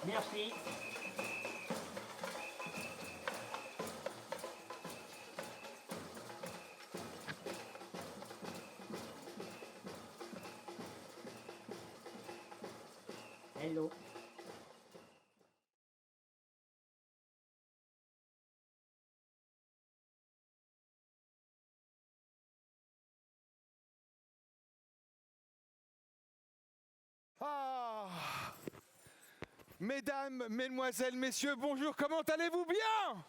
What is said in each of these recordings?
Merci. Hello. Ah, mesdames, mesdemoiselles, messieurs, bonjour, comment allez-vous bien?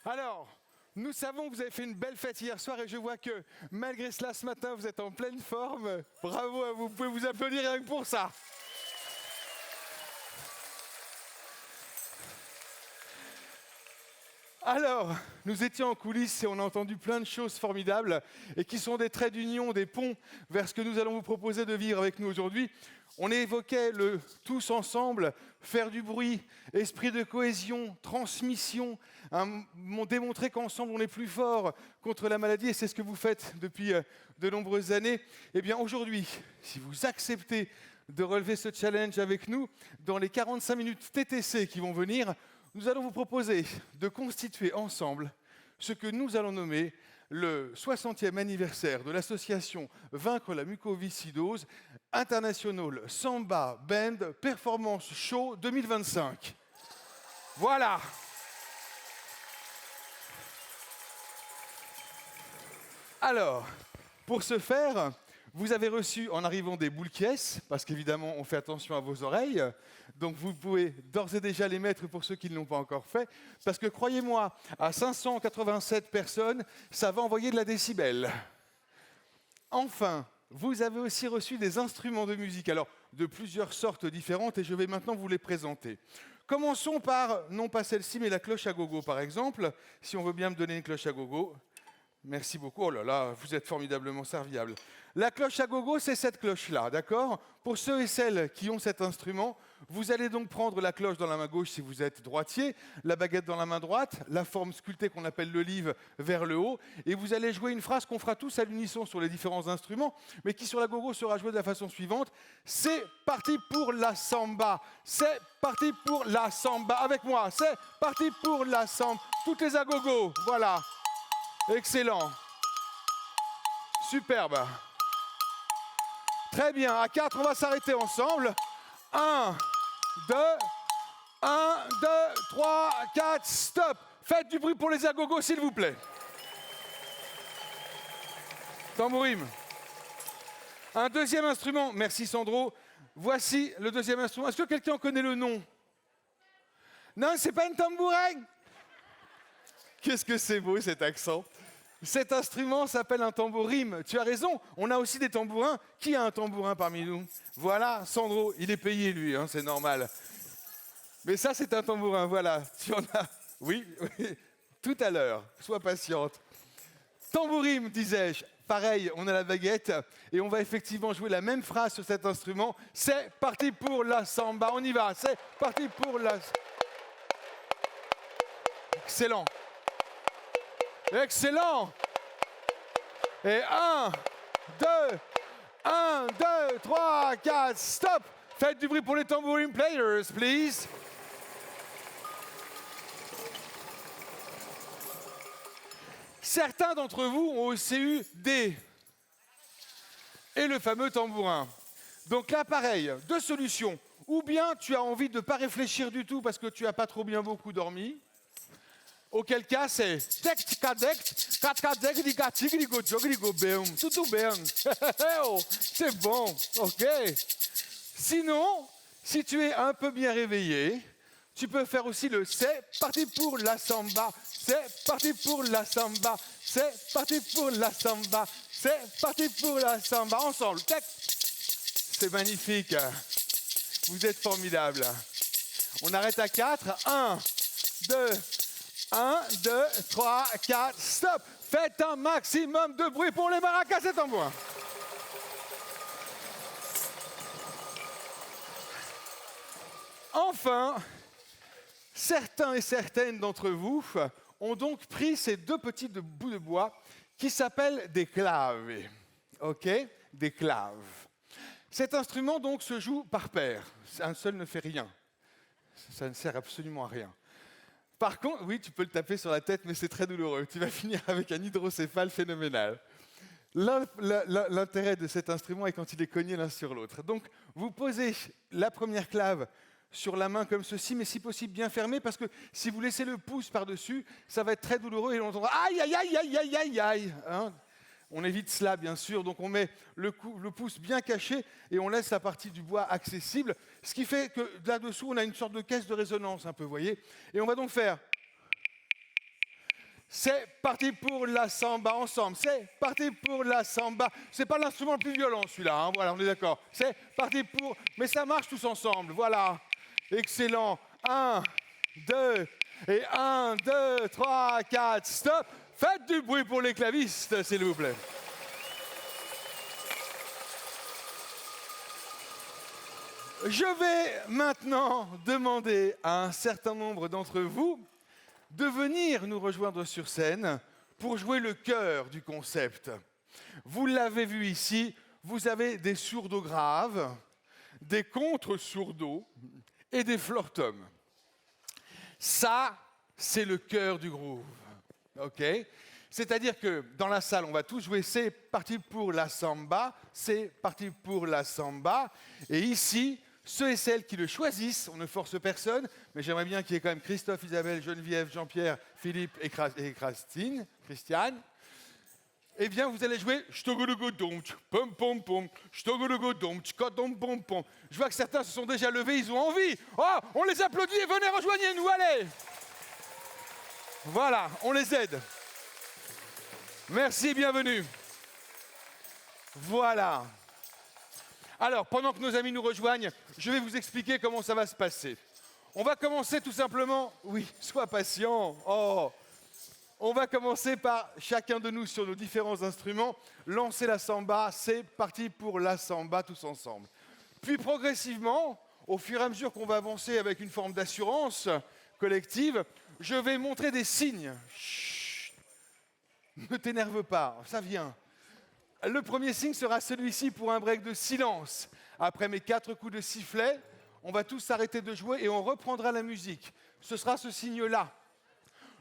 Alors, nous savons que vous avez fait une belle fête hier soir et je vois que malgré cela, ce matin, vous êtes en pleine forme. Bravo à vous, vous pouvez vous applaudir rien que pour ça. Alors, nous étions en coulisses et on a entendu plein de choses formidables et qui sont des traits d'union, des ponts vers ce que nous allons vous proposer de vivre avec nous aujourd'hui. On évoquait le tous ensemble, faire du bruit, esprit de cohésion, transmission, démontrer qu'ensemble on est plus fort contre la maladie et c'est ce que vous faites depuis de nombreuses années. Eh bien aujourd'hui, si vous acceptez de relever ce challenge avec nous, dans les 45 minutes TTC qui vont venir, nous allons vous proposer de constituer ensemble ce que nous allons nommer le 60e anniversaire de l'association Vaincre la mucoviscidose International Samba Band Performance Show 2025. Voilà. Alors, pour ce faire, vous avez reçu en arrivant des boules caisses, parce qu'évidemment on fait attention à vos oreilles, donc vous pouvez d'ores et déjà les mettre pour ceux qui ne l'ont pas encore fait, parce que croyez-moi, à 587 personnes, ça va envoyer de la décibel. Enfin, vous avez aussi reçu des instruments de musique, alors de plusieurs sortes différentes, et je vais maintenant vous les présenter. Commençons par, non pas celle-ci, mais la cloche à gogo par exemple, si on veut bien me donner une cloche à gogo. Merci beaucoup. Oh là là, vous êtes formidablement serviable. La cloche à gogo, c'est cette cloche-là, d'accord? Pour ceux et celles qui ont cet instrument, vous allez donc prendre la cloche dans la main gauche si vous êtes droitier, la baguette dans la main droite, la forme sculptée qu'on appelle le livre vers le haut, et vous allez jouer une phrase qu'on fera tous à l'unisson sur les différents instruments, mais qui sur la gogo sera jouée de la façon suivante. C'est parti pour la samba. C'est parti pour la samba. Avec moi, c'est parti pour la samba. Toutes les à gogo, voilà. Excellent. Superbe. Très bien. À 4, on va s'arrêter ensemble. 1, 2, 1, 2, 3, 4, stop. Faites du bruit pour les agogos, s'il vous plaît. Tambourim. Un deuxième instrument. Merci Sandro. Voici le deuxième instrument. Est-ce que quelqu'un en connaît le nom? Non, c'est pas une tambourin. Qu'est-ce que c'est beau cet accent. Cet instrument s'appelle un tambourim. Tu as raison, on a aussi des tambourins. Qui a un tambourin parmi nous? Voilà, Sandro, il est payé lui, hein, c'est normal. Mais ça, c'est un tambourin, voilà. Tu en as. Oui, oui, tout à l'heure, sois patiente. Tambourim, disais-je. Pareil, on a la baguette et on va effectivement jouer la même phrase sur cet instrument. C'est parti pour la samba, on y va. C'est parti pour la... Excellent. Excellent. Et 1, 2, 1, 2, 3, 4, stop. Faites du bruit pour les tambourine players, please. Certains d'entre vous ont aussi eu des... et le fameux tambourin. Donc là, pareil, deux solutions. Ou bien tu as envie de ne pas réfléchir du tout parce que tu n'as pas trop bien beaucoup dormi. Auquel cas, c'est tudo bem. C'est bon, ok. Sinon, si tu es un peu bien réveillé, tu peux faire aussi le c'est parti pour la samba, c'est parti pour la samba, c'est parti pour la samba, c'est parti pour la samba. Ensemble, c'est magnifique. Vous êtes formidables. On arrête à 4. 1, 2, 1, 2, 3, 4, stop. Faites un maximum de bruit pour les maracas et tambours. Enfin, certains et certaines d'entre vous ont donc pris ces deux petits bouts de bois qui s'appellent des claves. Ok? Des claves. Cet instrument donc se joue par paire. Un seul ne fait rien. Ça ne sert absolument à rien. Par contre, oui, tu peux le taper sur la tête, mais c'est très douloureux. Tu vas finir avec un hydrocéphale phénoménal. L'intérêt de cet instrument est quand il est cogné l'un sur l'autre. Donc, vous posez la première clave sur la main comme ceci, mais si possible bien fermée, parce que si vous laissez le pouce par-dessus, ça va être très douloureux et on entendra aïe, aïe, aïe, aïe, aïe, aïe, aïe. Hein, on évite cela, bien sûr. Donc, on met le pouce bien caché et on laisse la partie du bois accessible, ce qui fait que là-dessous, on a une sorte de caisse de résonance, un peu, vous voyez. Et on va donc faire... C'est parti pour la samba ensemble. C'est parti pour la samba. C'est pas l'instrument le plus violent celui-là, hein. Voilà, on est d'accord. C'est parti pour... Mais ça marche tous ensemble, voilà. Excellent. 1, 2, et 1, 2, 3, 4, stop. Faites du bruit pour les clavistes, s'il vous plaît. Je vais maintenant demander à un certain nombre d'entre vous de venir nous rejoindre sur scène pour jouer le cœur du concept. Vous l'avez vu ici, vous avez des sourdos graves, des contre-sourdos et des flortums. Ça, c'est le cœur du groove. OK ? C'est-à-dire que dans la salle, on va tous jouer « C'est parti pour la samba »,« C'est parti pour la samba ». Et ici, ceux et celles qui le choisissent, on ne force personne, mais j'aimerais bien qu'il y ait quand même Christophe, Isabelle, Geneviève, Jean-Pierre, Philippe et Christiane. Eh bien, vous allez jouer je vois que certains se sont déjà levés, ils ont envie. Oh, on les applaudit et venez, rejoignez-nous, allez. Voilà, on les aide. Merci, bienvenue. Voilà. Alors, pendant que nos amis nous rejoignent, je vais vous expliquer comment ça va se passer. On va commencer tout simplement... Oui, sois patient. Oh. On va commencer par chacun de nous sur nos différents instruments, lancer la samba, c'est parti pour la samba tous ensemble. Puis progressivement, au fur et à mesure qu'on va avancer avec une forme d'assurance collective, je vais montrer des signes. Chut, ne t'énerve pas, ça vient. Le premier signe sera celui-ci pour un break de silence. Après mes 4 coups de sifflet, on va tous s'arrêter de jouer et on reprendra la musique. Ce sera ce signe-là.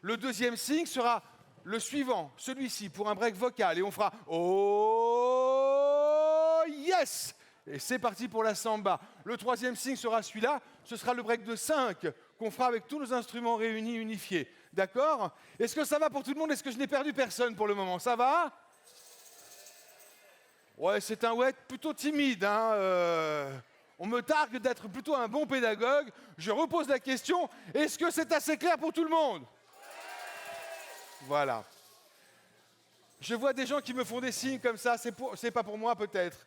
Le deuxième signe sera le suivant, celui-ci, pour un break vocal. Et on fera « Oh yes !» Et c'est parti pour la samba. Le troisième signe sera celui-là, ce sera le break de 5 qu'on fera avec tous nos instruments réunis, unifiés. D'accord ? Est-ce que ça va pour tout le monde ? Est-ce que je n'ai perdu personne pour le moment ? Ça va ? Ouais, c'est un ouais plutôt timide. Hein, on me targue d'être plutôt un bon pédagogue. Je repose la question, est-ce que c'est assez clair pour tout le monde ? Voilà. Je vois des gens qui me font des signes comme ça, c'est pas pour moi peut-être.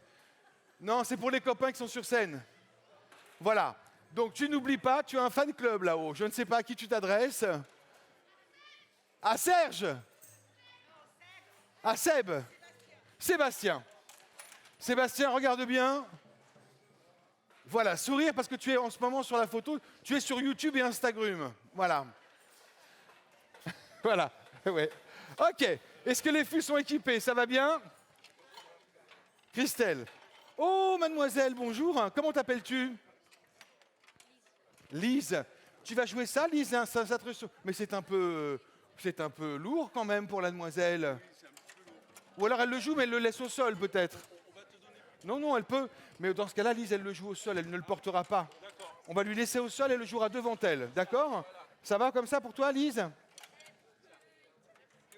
Non, c'est pour les copains qui sont sur scène. Voilà. Donc tu n'oublies pas, tu as un fan club là-haut. Je ne sais pas à qui tu t'adresses. À Serge ? À Seb ? Sébastien. Sébastien, regarde bien. Voilà, sourire parce que tu es en ce moment sur la photo, tu es sur YouTube et Instagram. Voilà. Voilà. Ouais. Ok. Est-ce que les fûts sont équipés ? Ça va bien ? Christelle. Oh, mademoiselle, bonjour. Comment t'appelles-tu ? Lise. Tu vas jouer ça, Lise, hein, ça mais c'est un peu lourd quand même pour la demoiselle. Ou alors elle le joue, mais elle le laisse au sol peut-être. Non, elle peut. Mais dans ce cas-là, Lise, elle le joue au sol, elle ne le portera pas. On va lui laisser au sol, elle le jouera devant elle. D'accord ? Ça va comme ça pour toi, Lise ?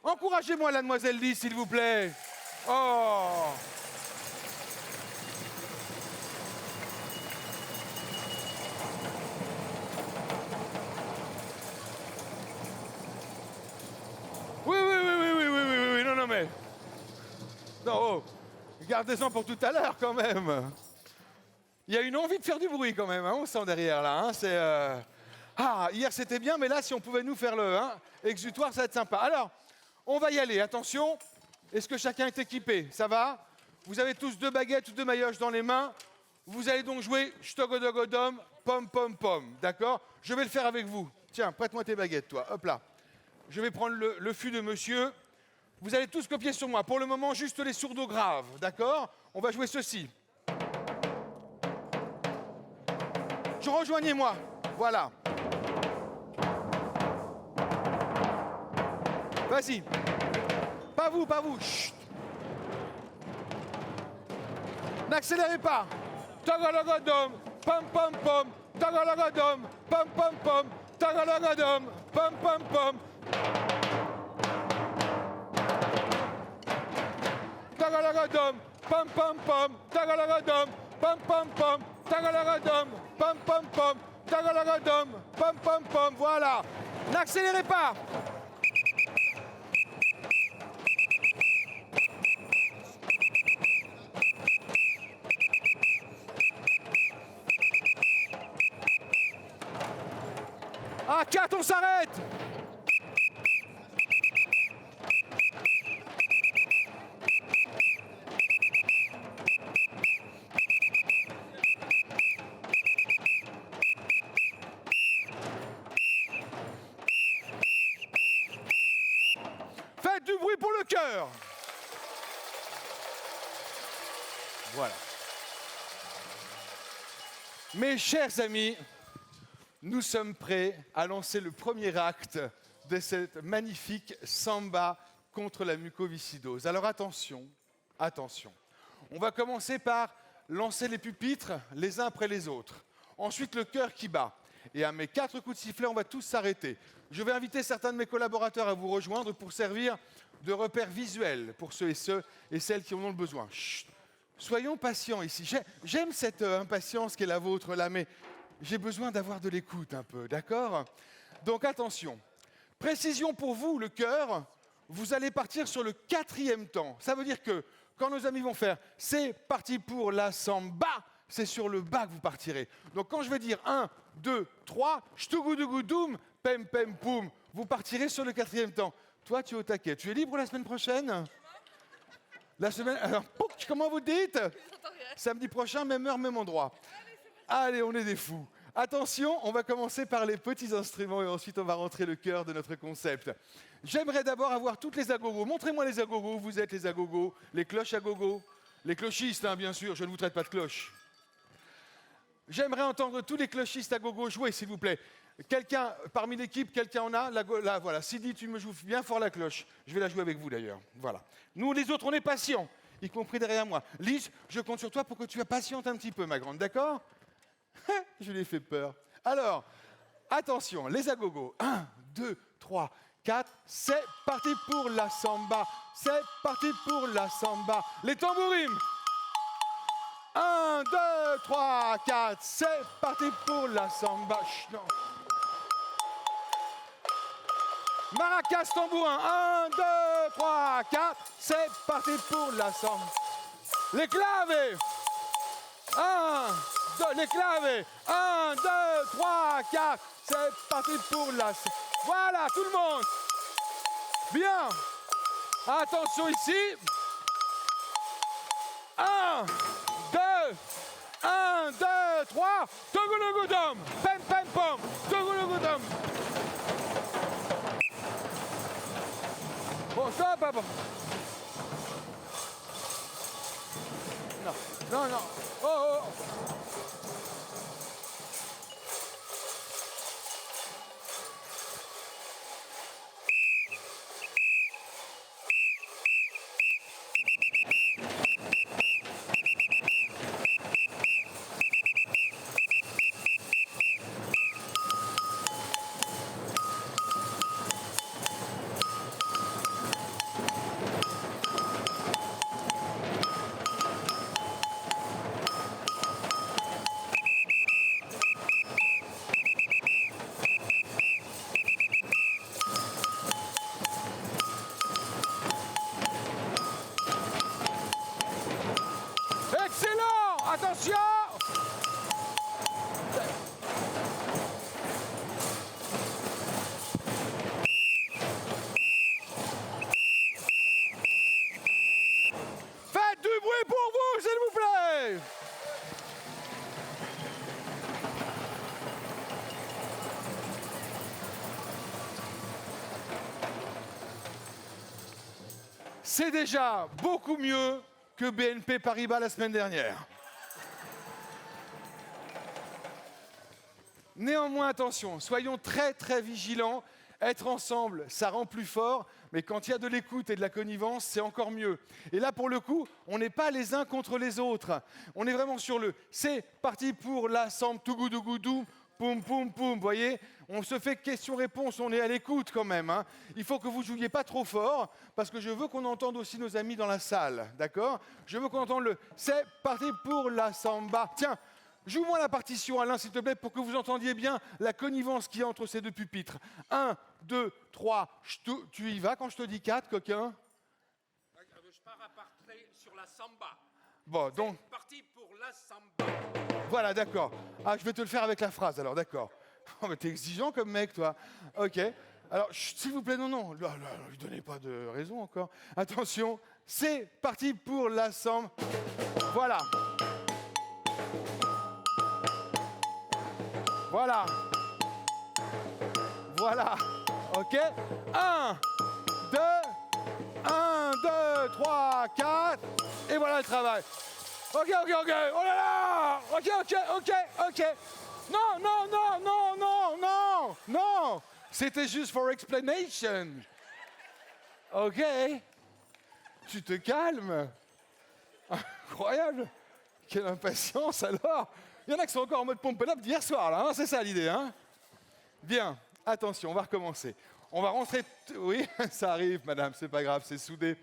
Encouragez-moi la demoiselle Lise, s'il vous plaît. Oh ! Oui, non, mais... Non, oh, gardez-en pour tout à l'heure, quand même. Il y a une envie de faire du bruit, quand même, hein, on sent derrière, là. Hein, c'est... Ah, hier, c'était bien, mais là, si on pouvait nous faire le exutoire, ça va être sympa. Alors... On va y aller, attention. Est-ce que chacun est équipé ? Ça va ? Vous avez tous 2 baguettes ou 2 maillotches dans les mains. Vous allez donc jouer Shtogodogodom, pom pom pom. D'accord ? Je vais le faire avec vous. Tiens, prête-moi tes baguettes, toi. Hop là. Je vais prendre le fût de monsieur. Vous allez tous copier sur moi. Pour le moment, juste les sourdos graves. D'accord ? On va jouer ceci. rejoignez-moi. Voilà. Vas-y. Pas vous. Chut. N'accélérez pas. Tagalagadom, pam pam pam. Tagalagadom, pam pam pam. Tagalagadom, pam pam pam. Tagalagadom, pam pam pam. Tagalagadom, pam pam pam. Tagalagadom, pam pam pam. Tagalagadom, pam pam pam. Voilà. N'accélérez pas. À 4, on s'arrête. Faites du bruit pour le cœur. Voilà. Mes chers amis, nous sommes prêts à lancer le premier acte de cette magnifique samba contre la mucoviscidose. Alors attention, attention. On va commencer par lancer les pupitres les uns après les autres. Ensuite, le cœur qui bat. Et à mes 4 coups de sifflet, on va tous s'arrêter. Je vais inviter certains de mes collaborateurs à vous rejoindre pour servir de repère visuel pour ceux et celles qui en ont le besoin. Chut. Soyons patients ici. J'aime cette impatience qui est la vôtre là, mais j'ai besoin d'avoir de l'écoute un peu, d'accord? Donc attention. Précision pour vous, le cœur, vous allez partir sur le 4e temps. Ça veut dire que quand nos amis vont faire « c'est parti pour la samba », c'est sur le bas que vous partirez. Donc quand je vais dire 1, 2, 3, ch'tougoudougoudoum, pem pem poum, vous partirez sur le 4e temps. Toi, tu es au taquet. Tu es libre la semaine prochaine? La semaine... Alors, comment vous dites? Samedi prochain, même heure, même endroit. Allez, on est des fous. Attention, on va commencer par les petits instruments et ensuite on va rentrer le cœur de notre concept. J'aimerais d'abord avoir toutes les agogos. Montrez-moi les agogos, vous êtes les agogos, les cloches agogos, les clochistes, hein, bien sûr, je ne vous traite pas de cloche. J'aimerais entendre tous les clochistes agogos jouer, s'il vous plaît. Quelqu'un, parmi l'équipe, quelqu'un en a? Là, voilà. Sidi, tu me joues bien fort la cloche. Je vais la jouer avec vous d'ailleurs. Voilà. Nous, les autres, on est patients, y compris derrière moi. Lise, je compte sur toi pour que tu patientes un petit peu, ma grande, d'accord? Je lui ai fait peur. Alors, attention, les agogos. 1, 2, 3, 4. C'est parti pour la samba. C'est parti pour la samba. Les tambourines. 1, 2, 3, 4. C'est parti pour la samba. Chut, non. Maracas tambourin. 1, 2, 3, 4. C'est parti pour la samba. Les claves. 1, 2, les claves. 1, 2, 3, 4. C'est parti pour la... Voilà, tout le monde. Bien. Attention ici. 1, 2, 1, 2, 3. Togologodom. Pem, pem, pom. Togologodom. Bon, stop, papa. Non, non, non. Oh, oh. Attention! Faites du bruit pour vous, s'il vous plaît! C'est déjà beaucoup mieux que BNP Paribas la semaine dernière. Néanmoins, attention, soyons très très vigilants. Être ensemble, ça rend plus fort, mais quand il y a de l'écoute et de la connivence, c'est encore mieux. Et là, pour le coup, on n'est pas les uns contre les autres. On est vraiment sur le « c'est parti pour la sambe, tougoudougoudou, poum poum poum ». Vous voyez, on se fait question-réponse, on est à l'écoute quand même. Hein. Il faut que vous jouiez pas trop fort, parce que je veux qu'on entende aussi nos amis dans la salle, d'accord? Je veux qu'on entende le « c'est parti pour la samba ». Tiens, joue-moi la partition, Alain, s'il te plaît, pour que vous entendiez bien la connivence qu'il y a entre ces deux pupitres. 1, 2, 3, tu y vas quand je te dis 4, coquin? Je pars à partir sur la samba. Bon, donc... C'est parti pour la samba. Voilà, d'accord. Ah, je vais te le faire avec la phrase, alors, d'accord. Oh, mais t'es exigeant comme mec, toi. Ok. Alors, s'il vous plaît, non. Là, lui donnez pas de raison encore. Attention, c'est parti pour la samba. Voilà. Voilà. Voilà. OK. 1, 2, 1, 2, 3, 4. Et voilà le travail. OK. Oh là là. OK. Non. C'était juste for explanation. OK. Tu te calmes. Incroyable. Quelle impatience alors. Il y en a qui sont encore en mode pump up d'hier soir, là, hein, c'est ça l'idée, hein? Bien, attention, on va recommencer. On va rentrer... Oui, ça arrive, madame, c'est pas grave, c'est soudé.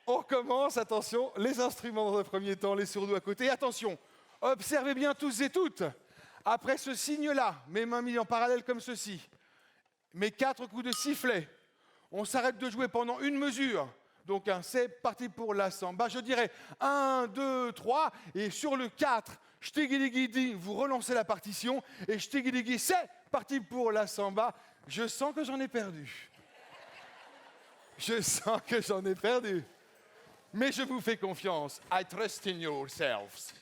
On recommence, attention, les instruments dans un premier temps, les sourds-doux à côté. Attention, observez bien tous et toutes. Après ce signe-là, mes mains mises en parallèle comme ceci, mes 4 coups de sifflet, on s'arrête de jouer pendant une mesure. Donc, c'est parti pour la samba. Je dirais 1, 2, 3, et sur le 4, Ch'tigui-digui-di, vous relancez la partition, et Ch'tigui-digui, c'est parti pour la samba. Je sens que j'en ai perdu. Mais je vous fais confiance. I trust in yourselves.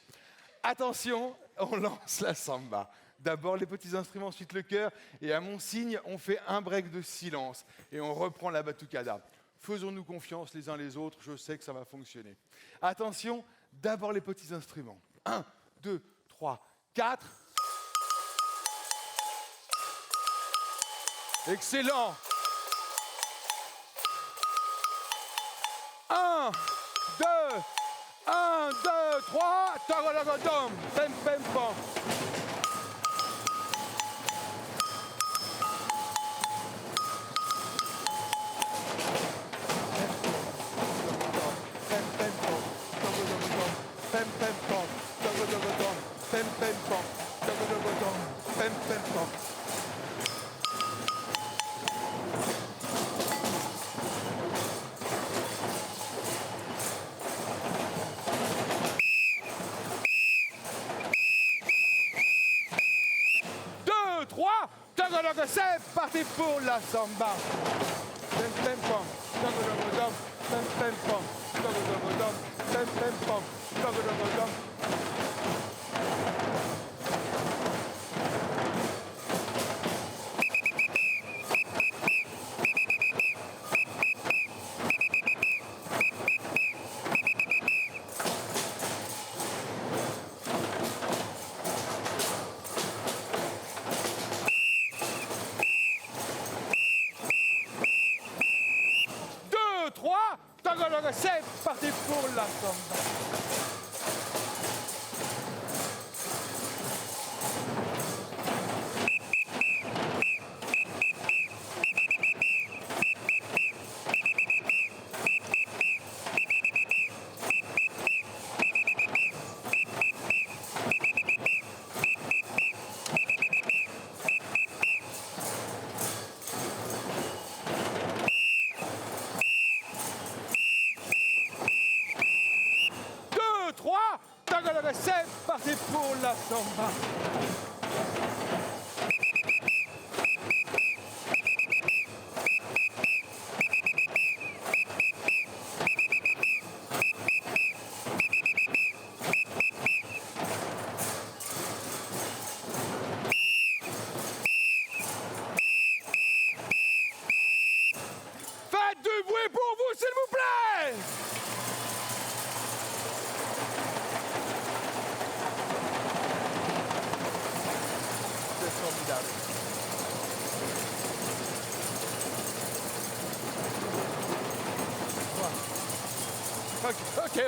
Attention, on lance la samba. D'abord les petits instruments, ensuite le chœur, et à mon signe, on fait un break de silence, et on reprend la batucada. Faisons-nous confiance les uns les autres, je sais que ça va fonctionner. Attention, d'abord les petits instruments. 1, 2, 3, 4. Excellent. 1, 2, 3. Tagalagadom. Pem, pem, pam. C'est parti pour la samba. Pem pem pam, tagadam, pem pem pam, tagadam, pem pem pam, tagadam. 2, 3, c'est parti pour la samba. C'est parti pour la samba. Faites du bruit pour vous, s'il vous plaît. ok.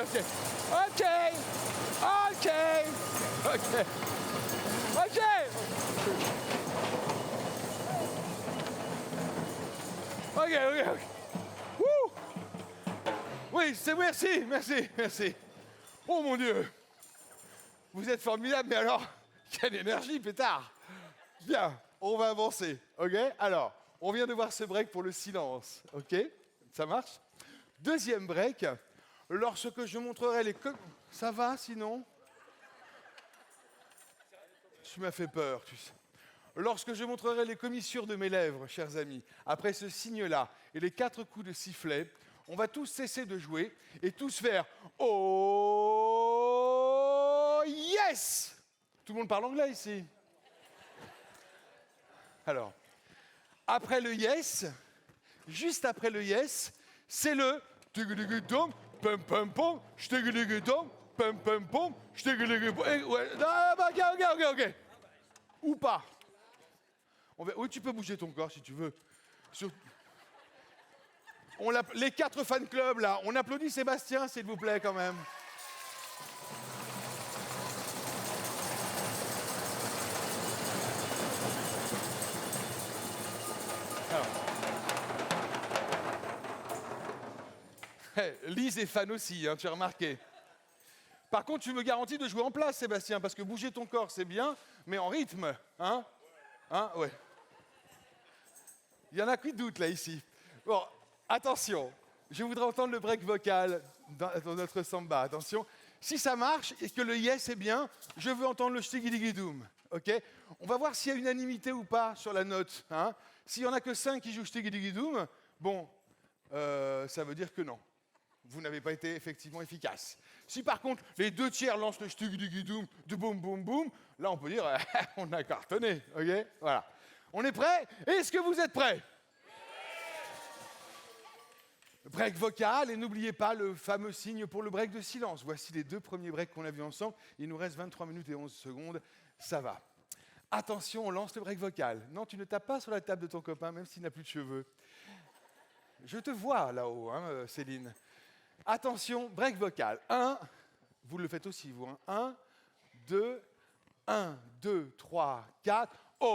Ok. Wouh. Oui, c'est merci. Oh mon Dieu. Vous êtes formidable, mais alors, quelle énergie, pétard. Bien, on va avancer, ok? Alors, on vient de voir ce break pour le silence, ok? Ça marche? Deuxième break, lorsque je montrerai les... Ça va, sinon? Tu m'as fait peur, tu sais. Lorsque je montrerai les commissures de mes lèvres, chers amis, après ce signe-là et les 4 coups de sifflet, on va tous cesser de jouer et tous faire « Oh yes !» Tout le monde parle anglais ici. Alors, après le yes, juste après le yes, c'est le tigudugudum, pum pum pum, chtigudugudum, pum pum pum, chtigudugudum. Ok. Ou pas. Oui, tu peux bouger ton corps si tu veux. Les 4 fan clubs là, on applaudit Sébastien s'il vous plaît quand même. Lise est fan aussi, hein, tu as remarqué. Par contre, tu me garantis de jouer en place, Sébastien, parce que bouger ton corps, c'est bien, mais en rythme, hein? Hein? Ouais. Il y en a qui doutent, là, ici. Bon, attention, je voudrais entendre le break vocal dans notre samba. Attention, si ça marche et que le yes est bien, je veux entendre le shtigidigidoum, ok? On va voir s'il y a unanimité ou pas sur la note, hein? S'il n'y en a que 5 qui jouent shtigidigidoum, bon, ça veut dire que non. Vous n'avez pas été effectivement efficace. Si par contre, les 2 tiers lancent le shtigidigidoum, du boum boum boum, là on peut dire, on a cartonné, ok? Voilà. On est prêts? Est-ce que vous êtes prêts? Break vocal, et n'oubliez pas le fameux signe pour le break de silence. Voici les 2 premiers breaks qu'on a vus ensemble. Il nous reste 23 minutes et 11 secondes. Ça va. Attention, on lance le break vocal. Non, tu ne tapes pas sur la table de ton copain, même s'il n'a plus de cheveux. Je te vois là-haut, hein, Céline. Attention, break vocal. 1, vous le faites aussi, vous. 1, 2, 3, 4. Oh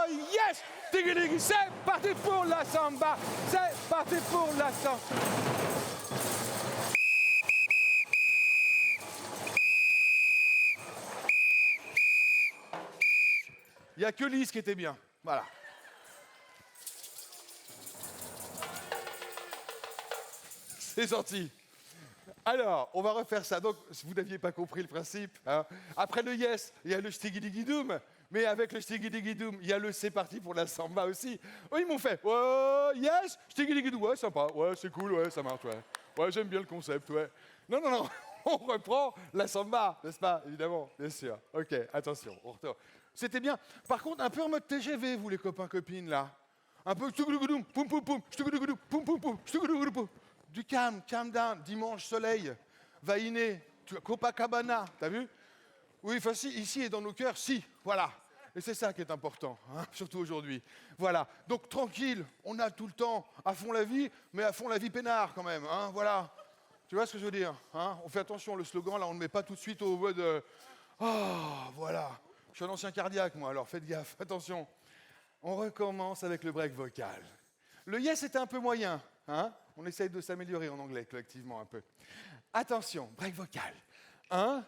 yes! Tiggy, c'est parti pour la samba! C'est parti pour la samba! Il n'y a que Lise qui était bien. Voilà. C'est sorti. Alors, on va refaire ça. Donc, vous n'aviez pas compris le principe. Hein. Après le yes, il y a le shtigidigidoum. Mais avec le shtigidigidoum, il y a le c'est parti pour la samba aussi. Oh, ils m'ont fait oh, yes, shtigidigidoum. Ouais, sympa. Ouais, c'est cool. Ouais, ça marche. Ouais, ouais, j'aime bien le concept. Ouais. Non. On reprend la samba, n'est-ce pas? Évidemment, bien sûr. Ok, attention, on retourne. C'était bien. Par contre, un peu en mode TGV, vous les copains, copines, là. Un peu shtigidigidoum, poum, poum, poum, shtigidigidoum, poum, poum, poum, shtigidigidoum. Du calme down, dimanche soleil, Vainé, Copacabana, t'as vu? Oui, enfin si, ici et dans nos cœurs, si, voilà. Et c'est ça qui est important, hein, surtout aujourd'hui. Voilà, donc tranquille, on a tout le temps, à fond la vie, mais à fond la vie peinard quand même, hein, voilà. Tu vois ce que je veux dire, hein? On fait attention, le slogan, là, on ne le met pas tout de suite au mode voilà. Je suis un ancien cardiaque, moi, alors faites gaffe, attention. On recommence avec le break vocal. Le yes était un peu moyen, hein? On essaye de s'améliorer en anglais collectivement un peu. Attention, break vocal. 1,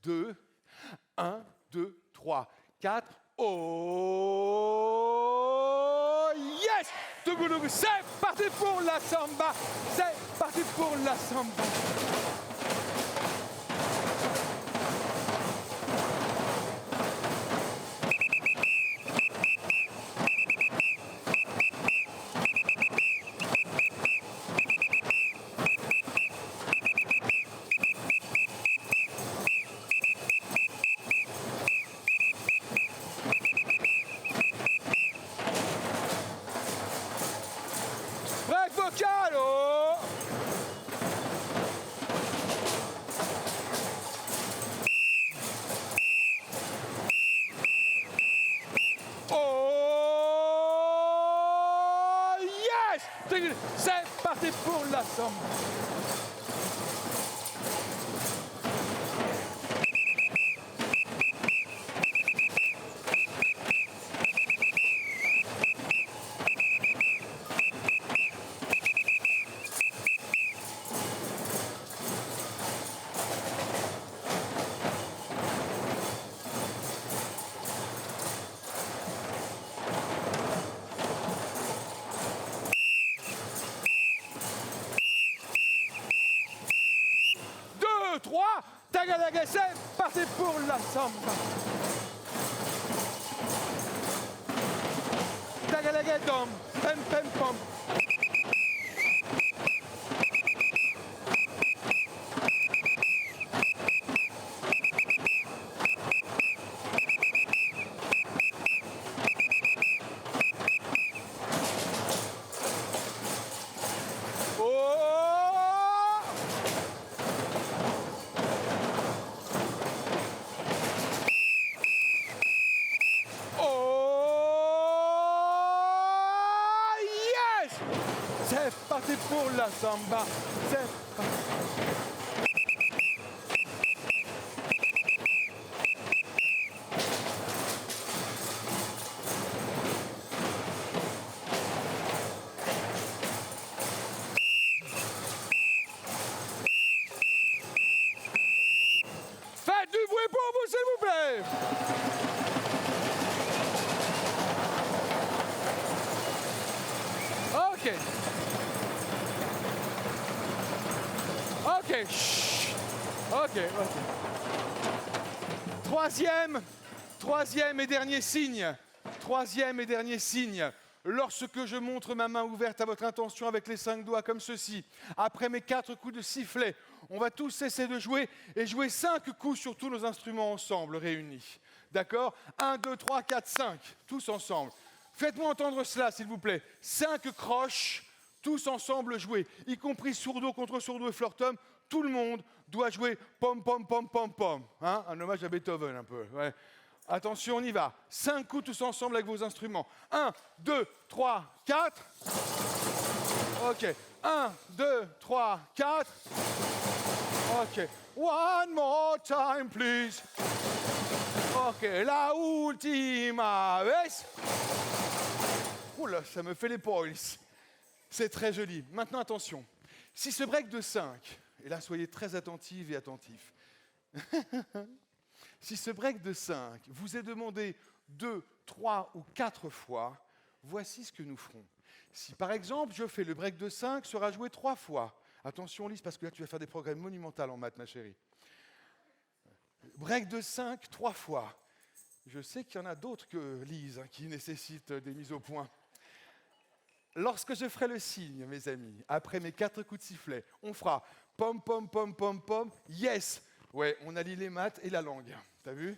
2, 3, 4. Oh yes! C'est parti pour la samba! C'est parti pour la samba! samba. Tagalaga, c'est parti pour la samba. Tagalaga dom, pem pem pom. C'est parti pour la samba. C'est parti. Faites du bruit pour vous, s'il vous plaît. Ok. Ok. Chut. Ok. Troisième et dernier signe. Troisième et dernier signe. Lorsque je montre ma main ouverte à votre intention avec les 5 doigts comme ceci, après mes 4 coups de sifflet, on va tous cesser de jouer et jouer 5 coups sur tous nos instruments ensemble, réunis. D'accord ? 1, 2, 3, 4, 5, tous ensemble. Faites-moi entendre cela, s'il vous plaît. 5 croches, tous ensemble jouer, y compris sourdo contre sourdo et flirtum. Tout le monde doit jouer pom pom pom pom pom. Hein ? Un hommage à Beethoven un peu. Ouais. Attention, on y va. 5 coups tous ensemble avec vos instruments. 1, 2, 3, 4. Ok. 1, 2, 3, 4. Ok. One more time, please. Ok. La ultima vez. Oula, ça me fait les poils. C'est très joli. Maintenant, attention. Si ce break de 5, et là, soyez très attentifs et attentifs. Si ce break de 5 vous est demandé 2, 3 ou 4 fois, voici ce que nous ferons. Si par exemple, je fais le break de 5 sera joué 3 fois. Attention Lise, parce que là tu vas faire des progrès monumentaux en maths, ma chérie. Break de 5, 3 fois. Je sais qu'il y en a d'autres que Lise qui nécessitent des mises au point. Lorsque je ferai le signe, mes amis, après mes 4 coups de sifflet, on fera pom pom pom pom pom, yes. Ouais, on allie les maths et la langue. T'as vu ?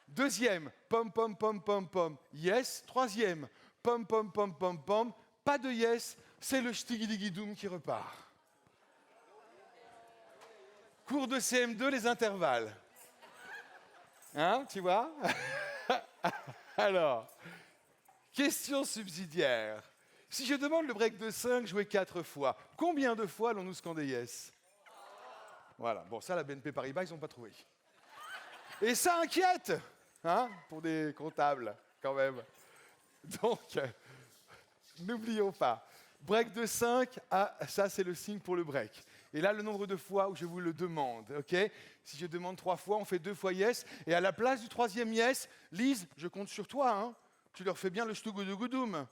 Deuxième, pom pom pom pom pom, yes. Troisième, pom pom pom pom pom, pas de yes, c'est le ch'tigidigidoum qui repart. Cours de CM2, les intervalles. Hein, tu vois ? Alors, question subsidiaire. Si je demande le break de 5 joué 4 fois, combien de fois allons-nous scander yes ? Voilà, bon ça la BNP Paribas, ils n'ont pas trouvé. Et ça inquiète, hein, pour des comptables, quand même. Donc, n'oublions pas, break de 5, ah, ça c'est le signe pour le break. Et là, le nombre de fois où je vous le demande, ok ? Si je demande 3 fois, on fait 2 fois yes. Et à la place du 3e yes, Lise, je compte sur toi, hein. Tu leur fais bien le stougoudougoudoum.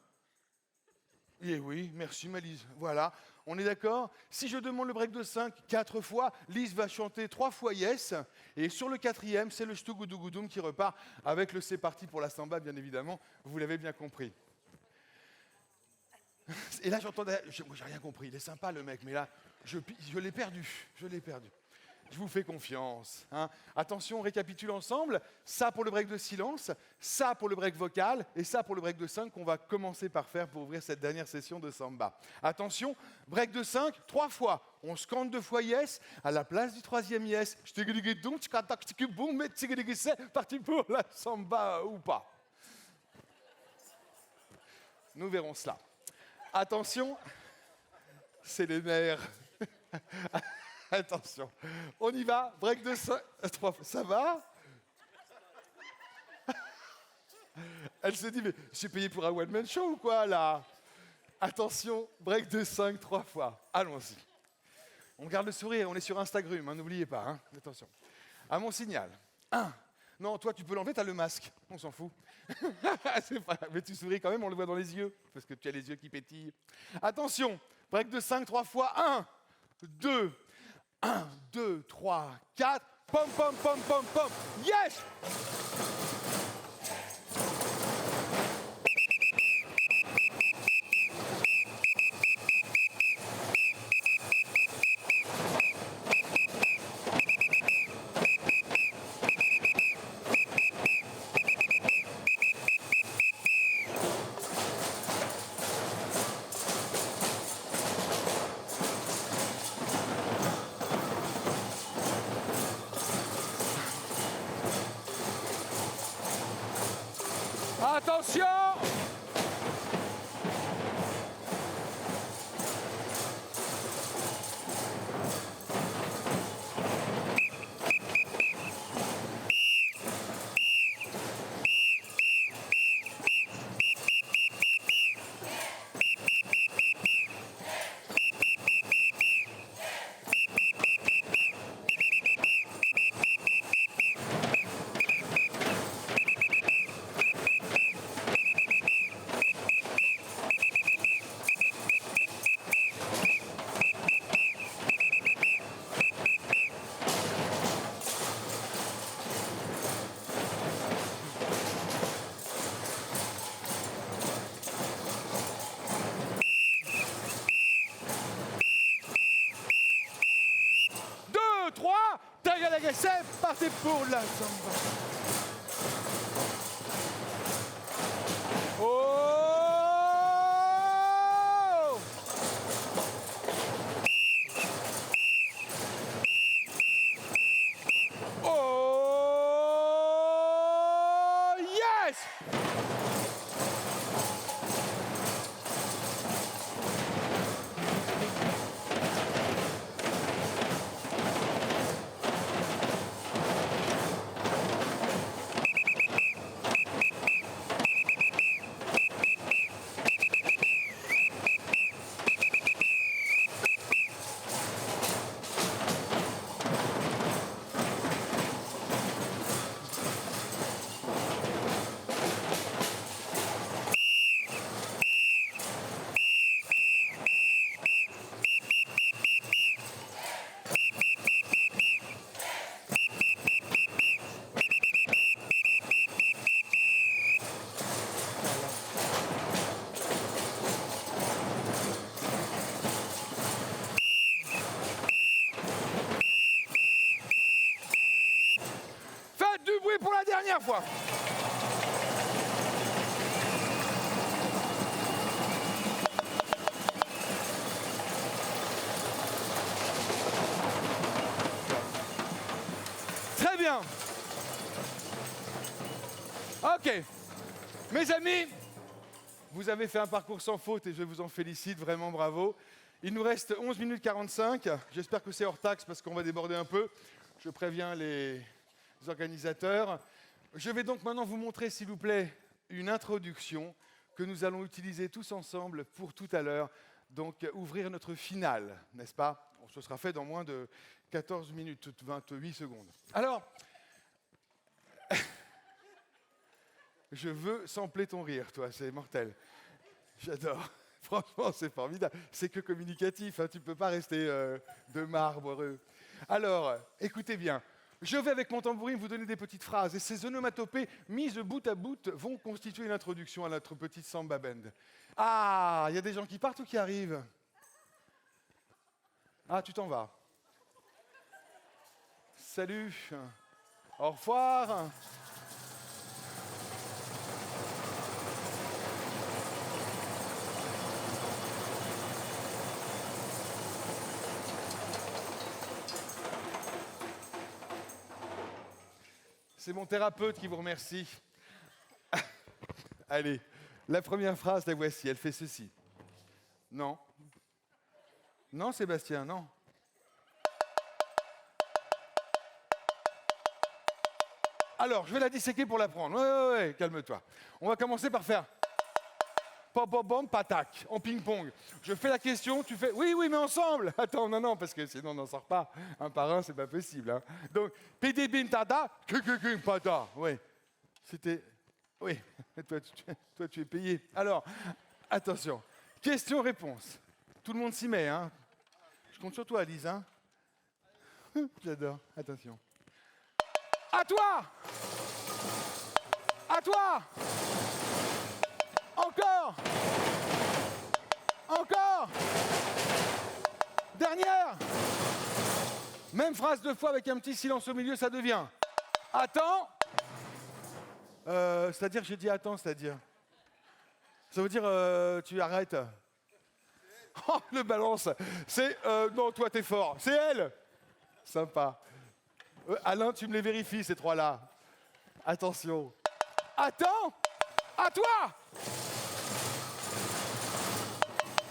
Eh oui, merci Malise. Voilà, on est d'accord ? Si je demande le break de 5 4 fois, Lise va chanter 3 fois yes. Et sur le 4e, c'est le stougoudougoudoum qui repart avec le c'est parti pour la samba, bien évidemment. Vous l'avez bien compris. Et là, j'entendais... Moi, j'ai rien compris. Il est sympa, le mec, mais là, je l'ai perdu. Je l'ai perdu. Je vous fais confiance. Hein. Attention, on récapitule ensemble. Ça pour le break de silence, ça pour le break vocal, et ça pour le break de 5 qu'on va commencer par faire pour ouvrir cette dernière session de samba. Attention, break de 5, 3 fois. On scande 2 fois yes, à la place du 3e yes. Parti pour la samba ou pas. Nous verrons cela. Attention, C'est les nerfs. Attention. On y va. Break de 5, 3 fois. Ça va? Elle se dit, mais je suis payé pour un one-man show ou quoi, là? Attention, break de 5, 3 fois. Allons-y. On garde le sourire, on est sur Instagram, hein, n'oubliez pas. Hein. Attention. À mon signal. 1. Non, toi, tu peux l'enlever, t'as le masque. On s'en fout. Mais tu souris quand même, on le voit dans les yeux, parce que tu as les yeux qui pétillent. Attention, break de 5, 3 fois. 1, 2, 1, 2, 3, 4. Pom, pom, pom, pom, pom. Yes! Attention! C'est parti pour la samba. Oh! Oh! Yes! Faites du bruit pour la dernière fois. Très bien. Ok. Mes amis, vous avez fait un parcours sans faute et je vous en félicite, vraiment bravo. Il nous reste 11 minutes 45. J'espère que c'est hors taxe parce qu'on va déborder un peu. Je préviens les organisateurs. Je vais donc maintenant vous montrer, s'il vous plaît, une introduction que nous allons utiliser tous ensemble pour tout à l'heure. Donc, ouvrir notre finale, n'est-ce pas? Ce sera fait dans moins de 14 minutes, 28 secondes. Alors, je veux sampler ton rire, toi, c'est mortel. J'adore. Franchement, c'est formidable. C'est que communicatif, hein, tu ne peux pas rester de marbre heureux. Alors, écoutez bien. Je vais avec mon tambourin vous donner des petites phrases et ces onomatopées mises bout à bout vont constituer une introduction à notre petite samba band. Ah, il y a des gens qui partent ou qui arrivent? Ah, tu t'en vas. Salut. Au revoir. C'est mon thérapeute qui vous remercie. Allez, la première phrase, la voici, elle fait ceci. Non. Non, Sébastien, non. Alors, je vais la disséquer pour l'apprendre. Ouais, calme-toi. On va commencer par faire pom-pom-pom, patac, en ping-pong. Je fais la question, tu fais oui, mais ensemble. Attends, non, parce que sinon on n'en sort pas. Un par un, c'est pas possible. Hein. Donc, pidi tada, pata. Oui, c'était. Oui, toi, tu es payé. Alors, attention. Question-réponse. Tout le monde s'y met, hein. Je compte sur toi, Lise, hein. J'adore. Attention. À toi! À toi! Encore! Encore! Dernière! Même phrase 2 fois avec un petit silence au milieu, ça devient. Attends! C'est-à-dire, j'ai dit attends, c'est-à-dire. Ça veut dire tu arrêtes. Oh, le balance! C'est non, toi t'es fort. C'est elle! Sympa. Alain, tu me les vérifies, ces 3-là. Attention. Attends! À toi!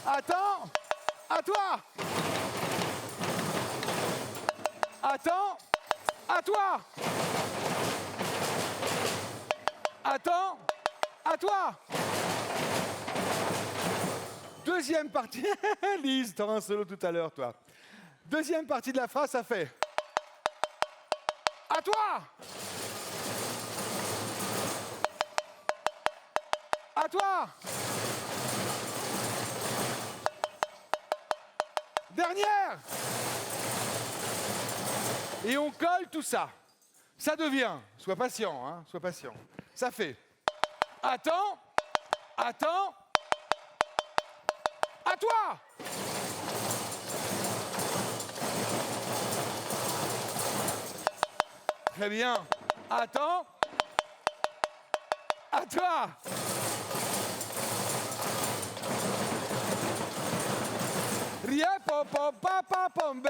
Attends! À toi! Attends! À toi! Attends! À toi! Deuxième partie. Lise, t'auras un solo tout à l'heure, toi. Deuxième partie de la phrase, ça fait. À toi! À toi! Dernière! Et on colle tout ça. Ça devient, sois patient, hein, sois patient. Ça fait. Attends! Attends! À toi! Très bien. Attends. À toi. Riepo papa pombe.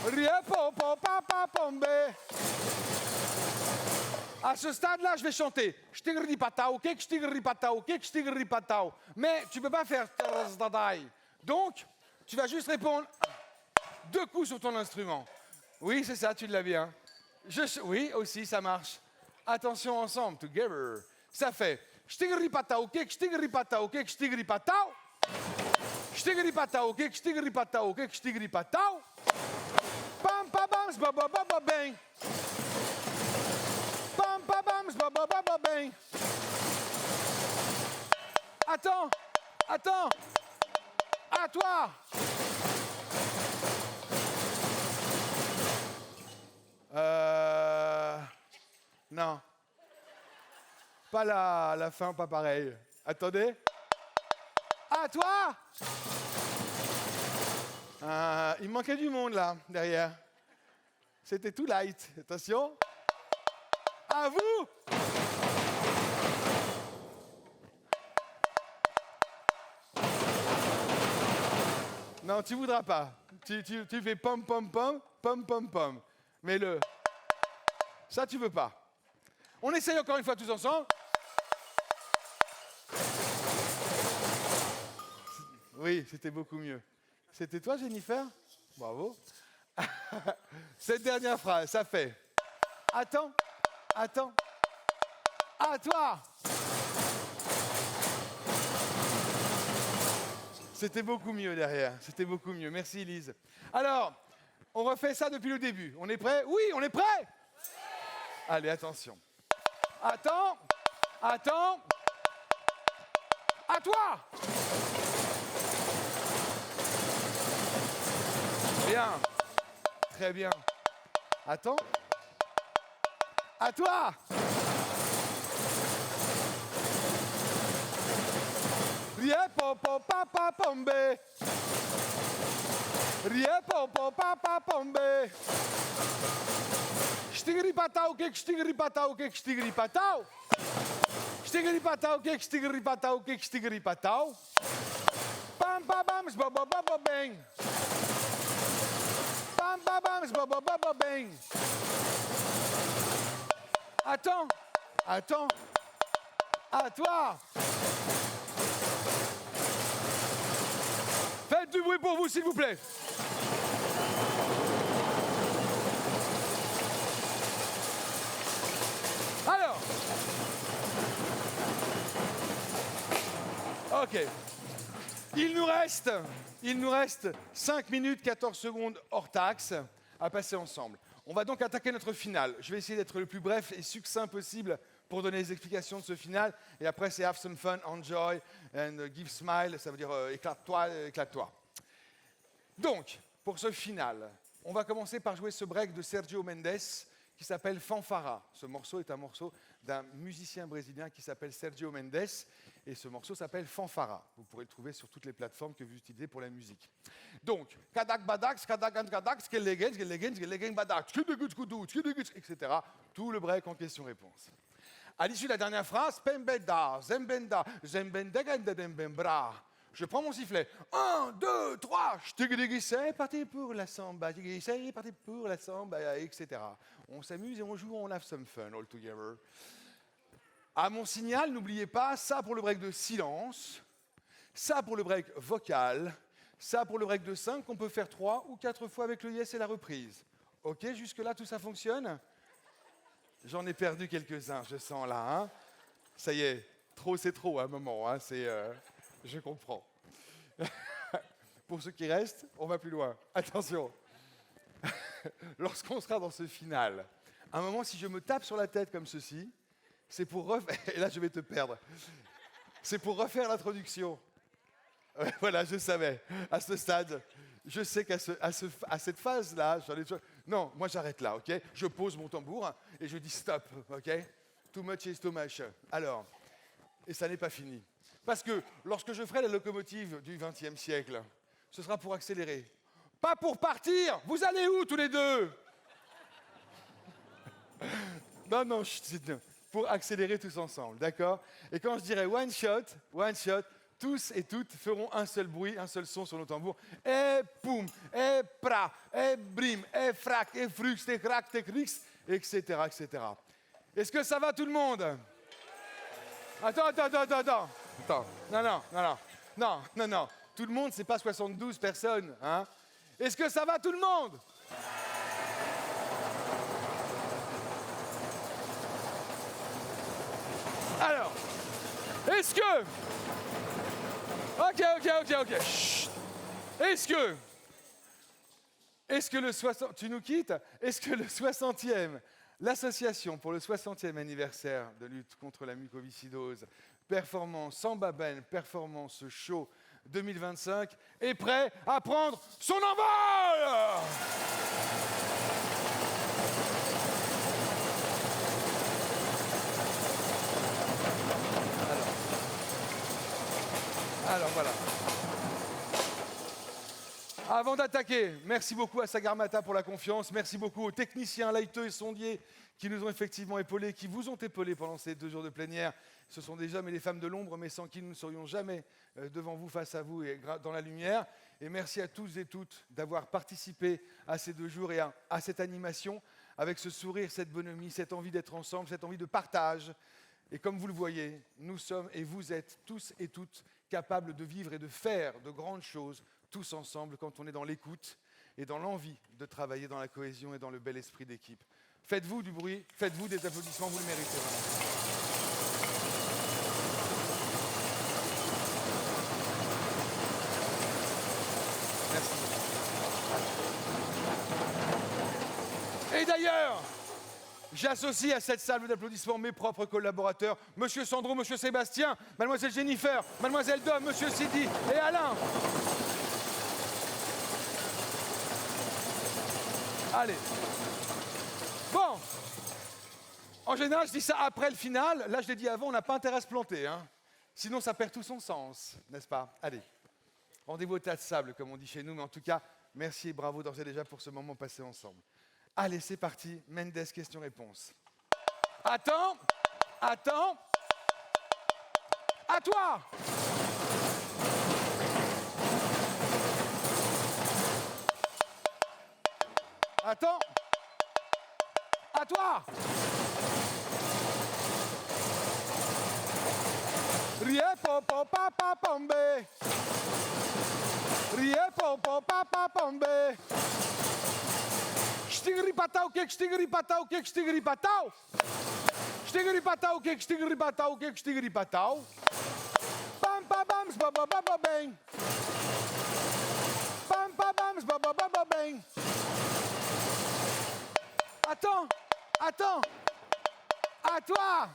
Riepo papa pombe. À ce stade-là, je vais chanter. Stigri patao, kek stigri patao, kek stigri patao. Mais tu peux pas faire. Donc, tu vas juste répondre 2 coups sur ton instrument. Oui, c'est ça, tu l'as bien. Oui, aussi, ça marche. Attention ensemble, together. Ça fait stigri patao, kek stigri patao, kek stigri patao. Stigri patao, kek stigri patao, kek stigri patao. Pam pam bam, baba baba bang. Pam pam bam, baba baba bang. Attends, attends. À toi. Non. Pas la fin, pas pareil. Attendez. À toi! Il manquait du monde là, derrière. C'était tout light. Attention. À vous! Non, tu voudras pas. Tu fais pom pom pom, pom pom pom. Mais ça tu veux pas. On essaye encore une fois tous ensemble. Oui, c'était beaucoup mieux. C'était toi, Jennifer? Bravo. Cette dernière phrase, ça fait. Attends, attends. À toi. C'était beaucoup mieux derrière. C'était beaucoup mieux. Merci, Lise. Alors, on refait ça depuis le début. On est prêt? Oui, on est prêt? Allez, attention. Attends, attends. À toi. Bien. Très bien. Attends. À toi. Riepo papa pombe. Riepo papa pombe. Stigri patao, kek stigri patao, kek stigri patao. Stigri patao, kek stigri patao, kek stigri patao. Pam pam bam, baba baba bang. Pam pam bam, baba baba bang. Attends, attends. À toi. bruit pour vous, s'il vous plaît. Alors. OK. Il nous reste 5 minutes 14 secondes hors taxe à passer ensemble. On va donc attaquer notre finale. Je vais essayer d'être le plus bref et succinct possible pour donner les explications de ce final. Et après, c'est have some fun, enjoy, and give smile. Ça veut dire éclate-toi, éclate-toi. Donc, pour ce final, on va commencer par jouer ce break de Sergio Mendes qui s'appelle Fanfara. Ce morceau est un morceau d'un musicien brésilien qui s'appelle Sergio Mendes. Et ce morceau s'appelle Fanfara. Vous pourrez le trouver sur toutes les plateformes que vous utilisez pour la musique. Donc, kadak badax, kadagan kadax, skelegens, badax, etc. Tout le break en question-réponse. À l'issue de la dernière phrase, pembeda, zembenda, zembendegandembembra. Je prends mon sifflet. 1, 2, 3. C'est parti pour la samba. C'est parti pour la samba, etc. On s'amuse et on joue, on have some fun all together. À mon signal, n'oubliez pas, ça pour le break de silence, ça pour le break vocal, ça pour le break de 5 qu'on peut faire 3 ou 4 fois avec le yes et la reprise. OK, jusque-là, tout ça fonctionne? J'en ai perdu quelques-uns, je sens là. Hein, ça y est, trop c'est trop à un moment, hein, je comprends. Pour ceux qui restent, on va plus loin. Attention, lorsqu'on sera dans ce final, à un moment, si je me tape sur la tête comme ceci, c'est pour refaire... Et là, je vais te perdre. C'est pour refaire l'introduction. Voilà, je savais. À ce stade, je sais qu'à cette phase-là, j'en ai... Non, moi, j'arrête là, OK? Je pose mon tambour et je dis stop, OK? Too much is too much. Alors, et ça n'est pas fini. Parce que lorsque je ferai la locomotive du XXe siècle, ce sera pour accélérer. Pas pour partir. Vous allez où, tous les deux? Non, pour accélérer tous ensemble, d'accord? Et quand je dirai one shot, tous et toutes feront un seul bruit, un seul son sur nos tambours. Et poum, et pra, et brim, et frac, et frux, et crac, et crix, etc., etc. Est-ce que ça va tout le monde? Attends. Non. Tout le monde, c'est pas 72 personnes, hein? Est-ce que ça va tout le monde? Alors, est-ce que... Ok. Chut. Est-ce que le 60... Tu nous quittes? Est-ce que le 60e, l'association pour le 60e anniversaire de lutte contre la mucoviscidose, performance Samba Ben, performance show 2025, est prêt à prendre son envol? Alors voilà. Avant d'attaquer, merci beaucoup à Sagarmatha pour la confiance. Merci beaucoup aux techniciens, lighteux et sondiers qui nous ont effectivement épaulés, qui vous ont épaulés pendant ces 2 jours de plénière. Ce sont des hommes et des femmes de l'ombre, mais sans qui nous ne serions jamais devant vous, face à vous et dans la lumière. Et merci à tous et toutes d'avoir participé à ces 2 jours et à cette animation avec ce sourire, cette bonhomie, cette envie d'être ensemble, cette envie de partage. Et comme vous le voyez, nous sommes et vous êtes tous et toutes capables de vivre et de faire de grandes choses tous ensemble quand on est dans l'écoute et dans l'envie de travailler dans la cohésion et dans le bel esprit d'équipe. Faites-vous du bruit, faites-vous des applaudissements, vous le méritez vraiment. Merci. Et d'ailleurs, j'associe à cette salve d'applaudissements mes propres collaborateurs, Monsieur Sandro, Monsieur Sébastien, Mademoiselle Jennifer, Mademoiselle Dom, Monsieur Sidi et Alain. Allez. Bon. En général, je dis ça après le final. Là, je l'ai dit avant, on n'a pas intérêt à se planter. Hein. Sinon, ça perd tout son sens, n'est-ce pas? Allez. Rendez-vous au tas de sable, comme on dit chez nous. Mais en tout cas, merci et bravo d'ores et déjà pour ce moment passé ensemble. Allez, c'est parti. Mendes, question-réponse. Attends. À toi. Attends. À toi. Riepo papa pombe. Riepo po pa pa pombe. Stigri patau kek stigri patau kek stigri patau. Stigri patau kek stigri patau kek stigri patau. Pam pa bams ba ba ba ba bang. Pam pa bams ba ba ba ba bang. Attends, attends. À toi.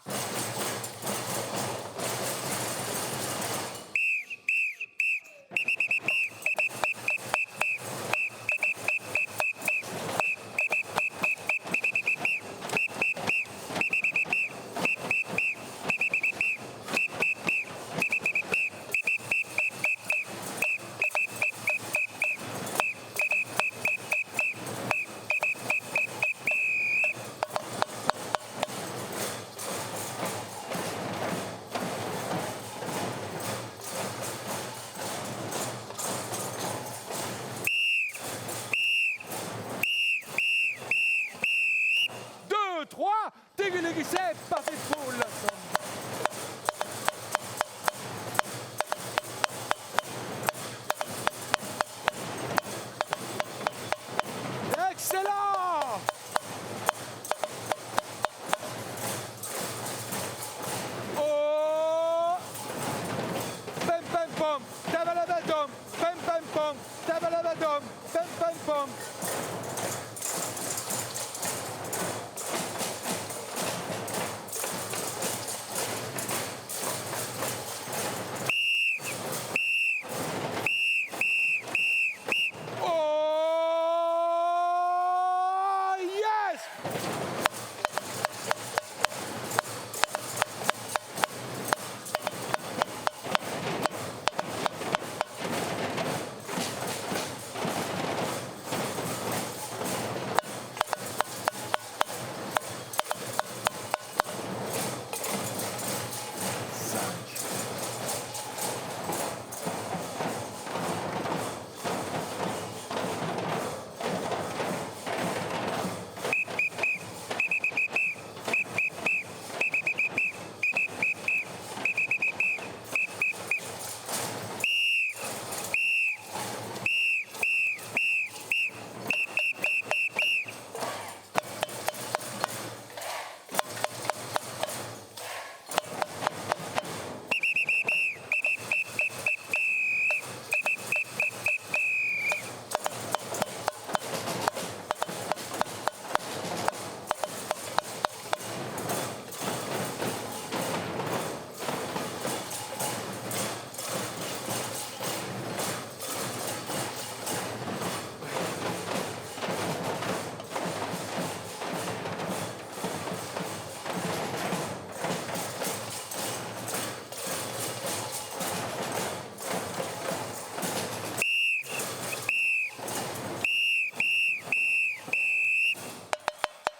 C'est parti pour la samba. Excellent. Oh. Pam pam pam. Tabalabadom. Pam pam pam. Tabalabadom. Pam pam pam.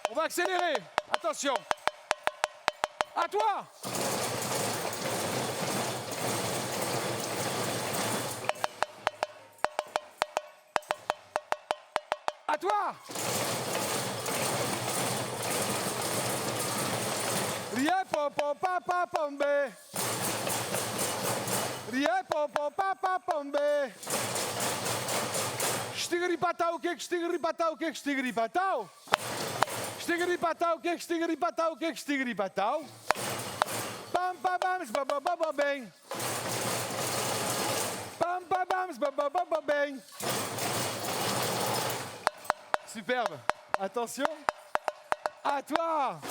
On va accélérer. Attention. À toi. À toi. Rien popo papa pombe. Rien popo papa pombe. Stigri patau kek stigri patau kek stigri patau. Stigri patau kek stigri patau kek stigri patau. Pam pam bams ba ba ba ba bang. Pam pam bams ba ba ba ba bang. Superbe. Attention. À toi.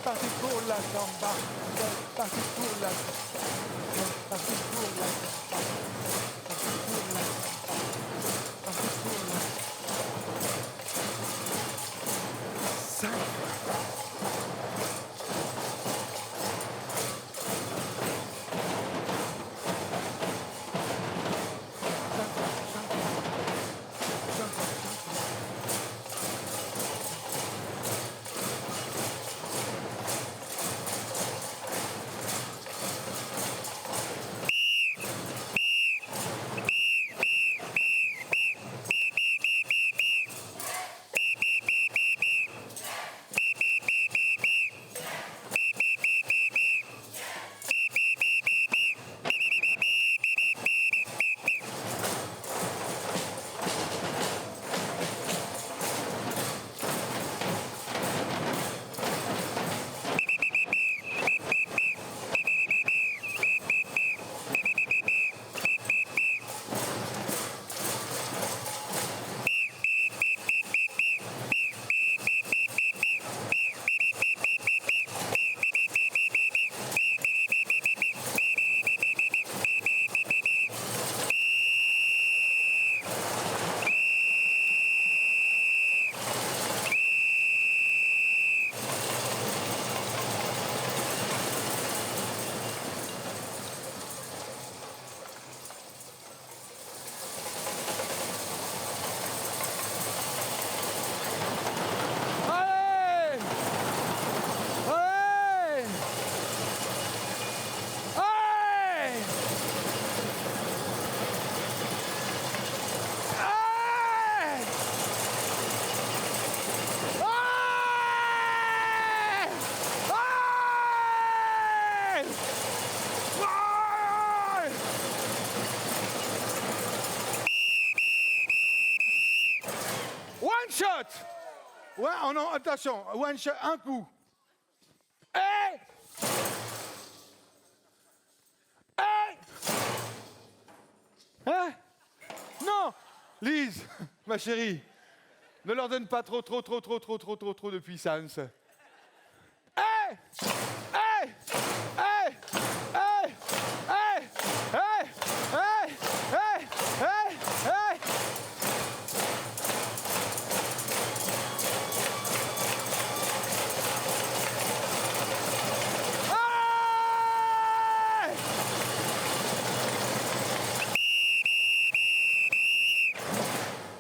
Parti pour la samba, c'est parti pour la samba, c'est parti pour la samba, parti pour la samba, parti pour la samba. shot. Ouais, oh non, attention, one shot, un coup. Hey! Hey! Hein? Non! Lise, ma chérie, ne leur donne pas trop de puissance. Hey! Hey! Hey! Hey! Hey! Hey! Hey! Hey! Hey! Hey!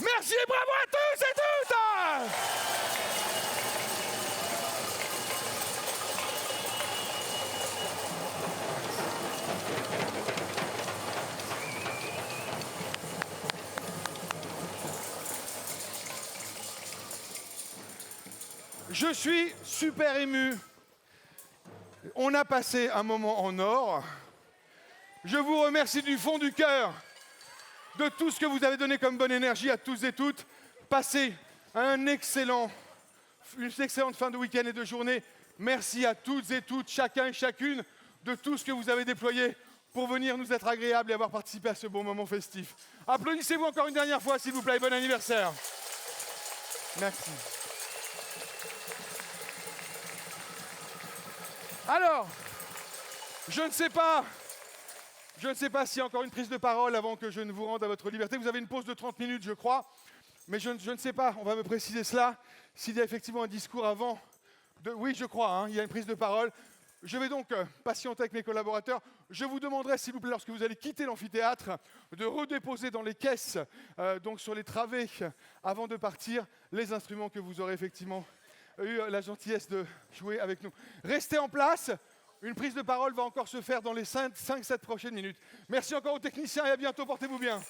Merci et bravo à tous et toutes! Je suis super ému. On a passé un moment en or. Je vous remercie du fond du cœur de tout ce que vous avez donné comme bonne énergie à tous et toutes. Passez une excellente fin de week-end et de journée. Merci à toutes et toutes, chacun et chacune, de tout ce que vous avez déployé pour venir nous être agréables et avoir participé à ce bon moment festif. Applaudissez-vous encore une dernière fois, s'il vous plaît. Bon anniversaire. Merci. Alors, je ne sais pas s'il y a encore une prise de parole avant que je ne vous rende à votre liberté. Vous avez une pause de 30 minutes, je crois. Mais je ne sais pas, on va me préciser cela, s'il y a effectivement un discours avant. Oui, je crois, hein, il y a une prise de parole. Je vais donc patienter avec mes collaborateurs. Je vous demanderai, s'il vous plaît, lorsque vous allez quitter l'amphithéâtre, de redéposer dans les caisses, donc sur les travées, avant de partir, les instruments que vous aurez effectivement eu la gentillesse de jouer avec nous. Restez en place. Une prise de parole va encore se faire dans les 5-7 prochaines minutes. Merci encore aux techniciens et à bientôt. Portez-vous bien.